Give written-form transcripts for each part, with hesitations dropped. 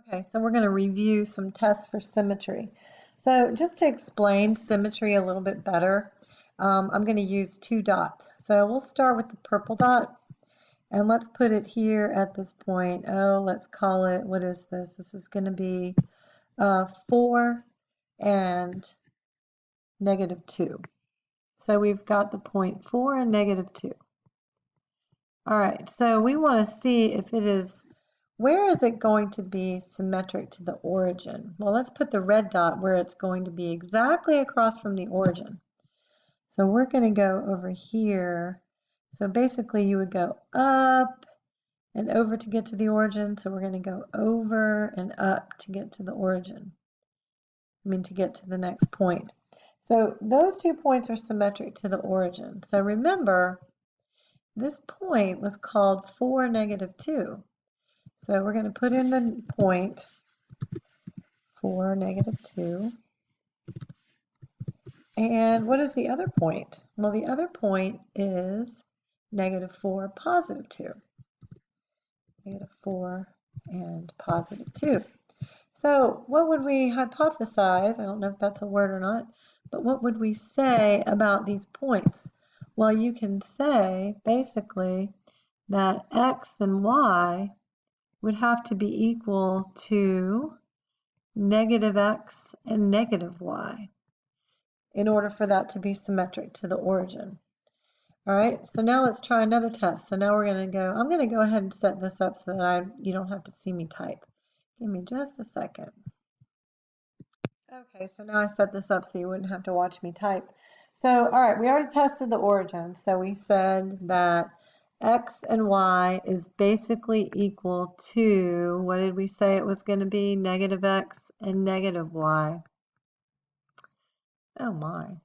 Okay, so we're going to review some tests for symmetry. So just to explain symmetry a little bit better, I'm going to use two dots. So we'll start with the purple dot, and let's put it here at this point. Oh, let's call it, what is this? This is going to be 4 and -2. So we've got the point 4 and -2. All right, so we want to see if it is, where is it going to be symmetric to the origin? Well, let's put the red dot where it's going to be exactly across from the origin. So we're going to go over here. So basically you would go up and over to get to the origin. So we're going to go over and up to get to the origin. To get to the next point. So those 2 points are symmetric to the origin. So remember, this point was called 4, -2. So we're going to put in the point 4, -2. And what is the other point? Well, the other point is -4, +2. -4 and +2. So what would we hypothesize? I don't know if that's a word or not, but what would we say about these points? Well, you can say basically that x and y would have to be equal to -x and -y in order for that to be symmetric to the origin. All right, so now let's try another test. So now we're going to go, I'm going to go ahead and set this up so that you don't have to see me type. Give me just a second. Okay, so now I set this up so you wouldn't have to watch me type. So, all right, we already tested the origin. So we said that x and y is basically equal to, what did we say it was going to be? -x and -y. Oh my.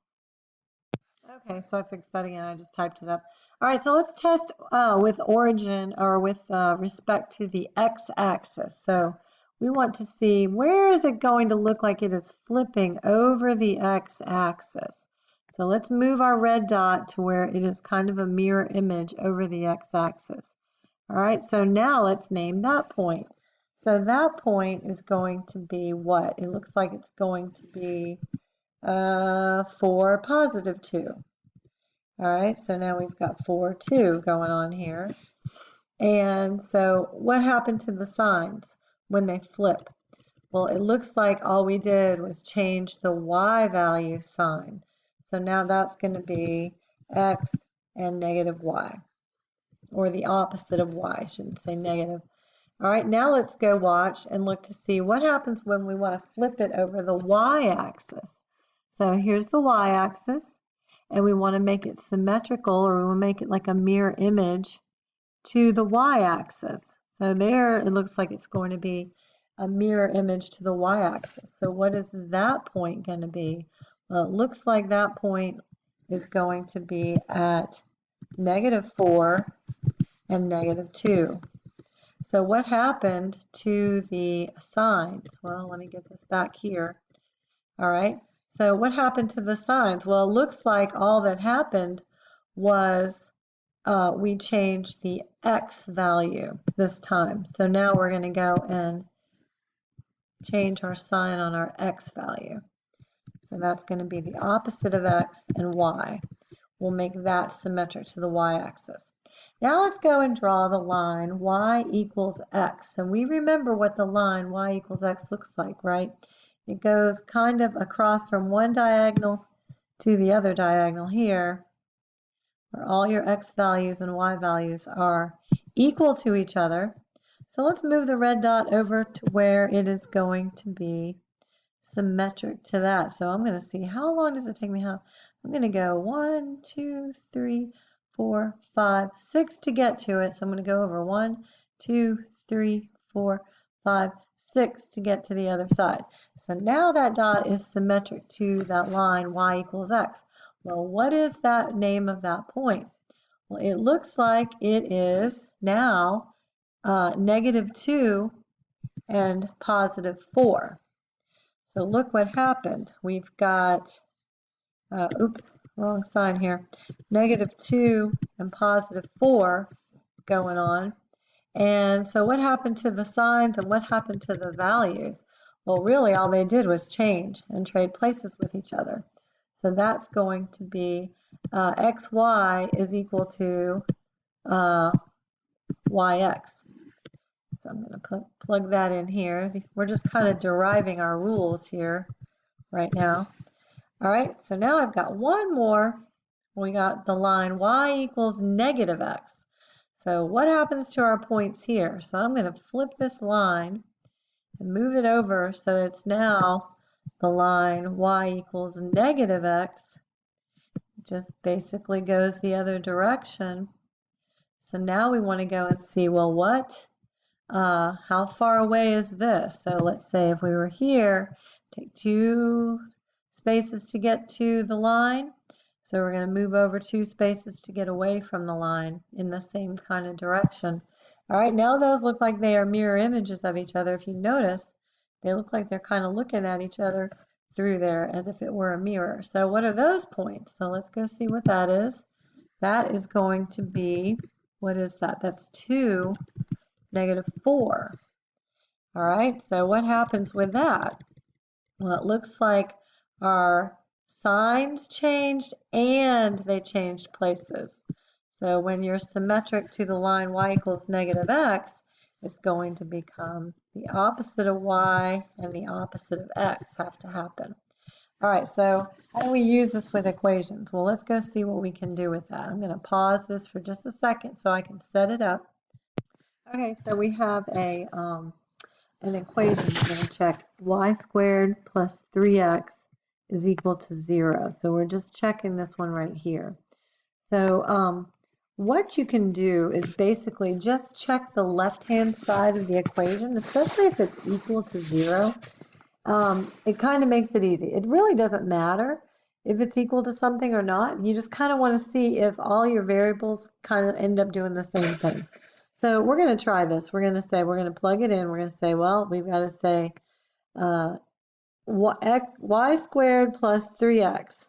Okay, so I fixed that again. I just typed it up. All right, so let's test with origin or with respect to the x-axis. So we want to see, where is it going to look like it is flipping over the x-axis. So let's move our red dot to where it is kind of a mirror image over the x-axis. All right, so now let's name that point. So that point is going to be what? It looks like it's going to be 4, +2. All right, so now we've got 4, 2 going on here. And so what happened to the signs when they flip? Well, it looks like all we did was change the y value sign. So now that's going to be x and -y, or the opposite of y, I shouldn't say negative. All right, now let's go watch and look to see what happens when we want to flip it over the y-axis. So here's the y-axis, and we want to make it symmetrical, or we want to make it like a mirror image to the y-axis. So there it looks like it's going to be a mirror image to the y-axis. So what is that point going to be? Well, it looks like that point is going to be at -4 and -2. So what happened to the signs? Well, let me get this back here. All right, so what happened to the signs? Well, it looks like all that happened was we changed the x value this time. So now we're going to go and change our sign on our x value. So that's going to be the opposite of x and y. We'll make that symmetric to the y-axis. Now let's go and draw the line y equals x. And we remember what the line y equals x looks like, right? It goes kind of across from one diagonal to the other diagonal here, where all your x values and y values are equal to each other. So let's move the red dot over to where it is going to be symmetric to that. So I'm going to see, how long does it take me? I'm going to go 1, 2, 3, 4, 5, 6 to get to it. So I'm going to go over 1, 2, 3, 4, 5, 6 to get to the other side. So now that dot is symmetric to that line y equals x. Well, what is that name of that point? Well, it looks like it is now -2 and +4. So look what happened. We've got, oops, wrong sign here, -2 and +4 going on. And so what happened to the signs and what happened to the values? Well, really all they did was change and trade places with each other. So that's going to be xy is equal to yx. So I'm going to plug that in here. We're just kind of deriving our rules here right now. All right, so now I've got one more. We got the line y equals negative x. So what happens to our points here? So I'm going to flip this line and move it over so it's now the line y equals negative x. It just basically goes the other direction. So now we want to go and see, well, how far away is this? So let's say if we were here, take 2 spaces to get to the line. So we're going to move over 2 spaces to get away from the line in the same kind of direction. All right, now those look like they are mirror images of each other. If you notice, they look like they're kind of looking at each other through there as if it were a mirror. So what are those points? So let's go see what that is. That is going to be, what is that? That's 2, -4. All right, so what happens with that? Well, it looks like our signs changed and they changed places. So when you're symmetric to the line y equals negative x, it's going to become the opposite of y and the opposite of x have to happen. All right, so how do we use this with equations? Well, let's go see what we can do with that. I'm going to pause this for just a second so I can set it up. Okay, so we have an equation. We're going to check y squared plus 3x is equal to 0. So we're just checking this one right here. So what you can do is basically just check the left-hand side of the equation, especially if it's equal to 0. It kind of makes it easy. It really doesn't matter if it's equal to something or not. You just kind of want to see if all your variables kind of end up doing the same thing. So we're going to try this. We're going to plug it in. We're going to say, well, we've got to say y squared plus 3x.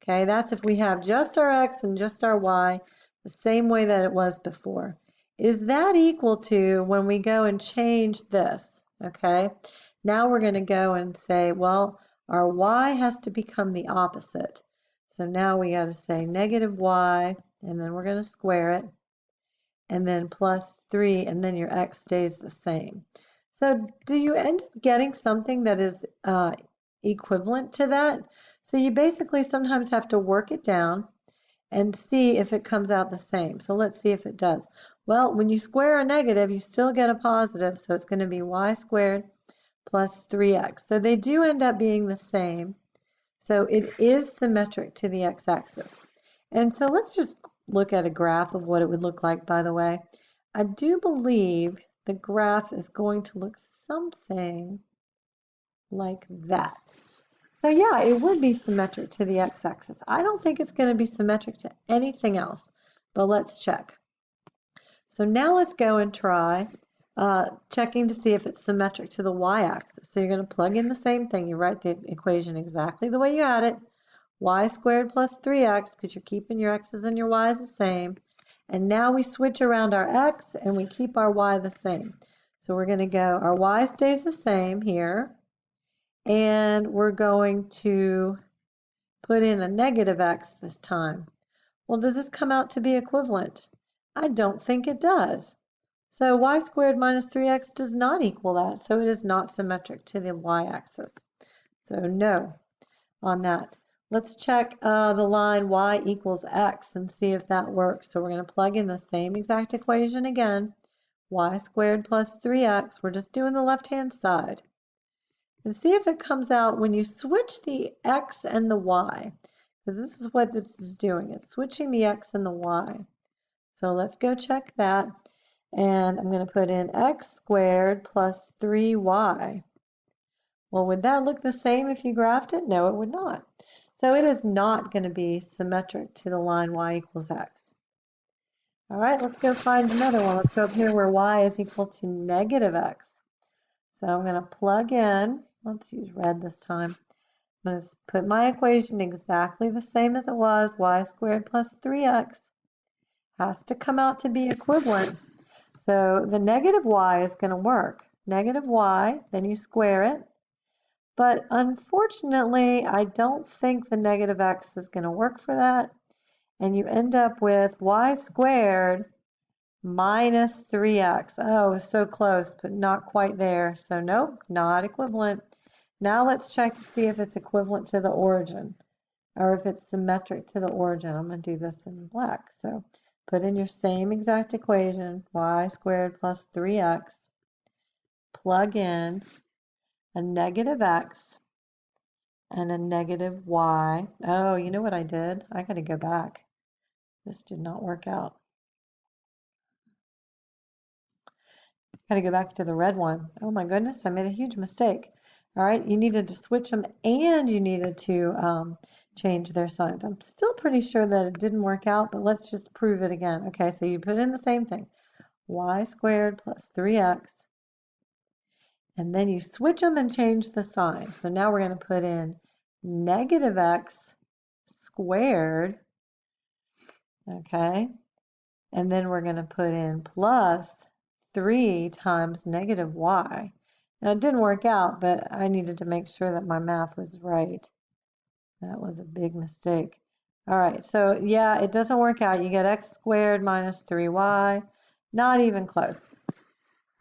Okay, that's if we have just our x and just our y the same way that it was before. Is that equal to when we go and change this? Okay, now we're going to go and say, well, our y has to become the opposite. So now we got to say negative y, and then we're going to square it, and then plus 3, and then your x stays the same. So do you end up getting something that is equivalent to that? So you basically sometimes have to work it down and see if it comes out the same. So let's see if it does. Well, when you square a negative, you still get a positive, so it's going to be y squared plus 3x. So they do end up being the same. So it is symmetric to the x-axis. And so let's just look at a graph of what it would look like, by the way. I do believe the graph is going to look something like that. So yeah, it would be symmetric to the x-axis. I don't think it's going to be symmetric to anything else, but let's check. So now let's go and try checking to see if it's symmetric to the y-axis. So you're going to plug in the same thing. You write the equation exactly the way you had it. Y squared plus 3x, because you're keeping your x's and your y's the same. And now we switch around our x and we keep our y the same. So we're going to go, our y stays the same here. And we're going to put in a negative x this time. Well, does this come out to be equivalent? I don't think it does. So y squared minus 3x does not equal that, so it is not symmetric to the y-axis. So no on that. Let's check the line y equals x and see if that works. So we're going to plug in the same exact equation again. Y squared plus 3x. We're just doing the left-hand side. And see if it comes out when you switch the x and the y. Because this is what this is doing. It's switching the x and the y. So let's go check that. And I'm going to put in x squared plus 3y. Well, would that look the same if you graphed it? No, it would not. So it is not going to be symmetric to the line y equals x. All right, let's go find another one. Let's go up here where y is equal to negative x. So I'm going to plug in. Let's use red this time. I'm going to put my equation exactly the same as it was. Y squared plus 3x has to come out to be equivalent. So the negative y is going to work. Negative y, then you square it. But unfortunately, I don't think the negative x is going to work for that. And you end up with y squared minus 3x. Oh, so close, but not quite there. So nope, not equivalent. Now let's check to see if it's equivalent to the origin, or if it's symmetric to the origin. I'm going to do this in black. So put in your same exact equation, y squared plus 3x, plug in a negative x and a negative y. Oh, you know what I did? I got to go back. This did not work out. Got to go back to the red one. Oh my goodness, I made a huge mistake. All right, you needed to switch them and you needed to change their signs. I'm still pretty sure that it didn't work out, but let's just prove it again. Okay, so you put in the same thing, y squared plus 3x, and then you switch them and change the sign. So now we're going to put in negative x squared, okay, and then we're going to put in plus 3 times negative y. Now it didn't work out, but I needed to make sure that my math was right. That was a big mistake. All right, so yeah, it doesn't work out. You get x squared minus 3y. Not even close.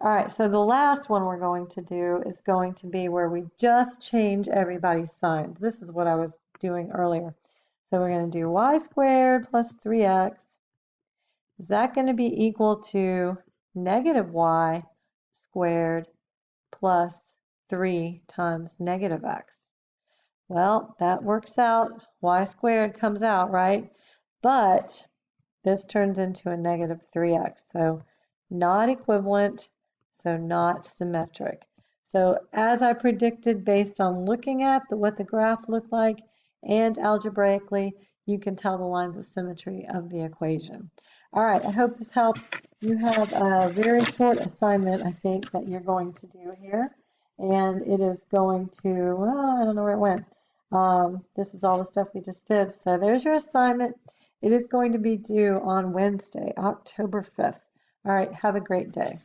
All right, so the last one we're going to do is going to be where we just change everybody's signs. This is what I was doing earlier. So we're going to do y squared plus 3x. Is that going to be equal to negative y squared plus 3 times negative x? Well, that works out. Y squared comes out, right? But this turns into a negative 3x. So not equivalent, so not symmetric. So as I predicted based on looking at what the graph looked like and algebraically, you can tell the lines of symmetry of the equation. All right, I hope this helps. You have a very short assignment, I think, that you're going to do here. And it is going to, well, I don't know where it went. This is all the stuff we just did. So there's your assignment. It is going to be due on Wednesday, October 5th. All right, have a great day.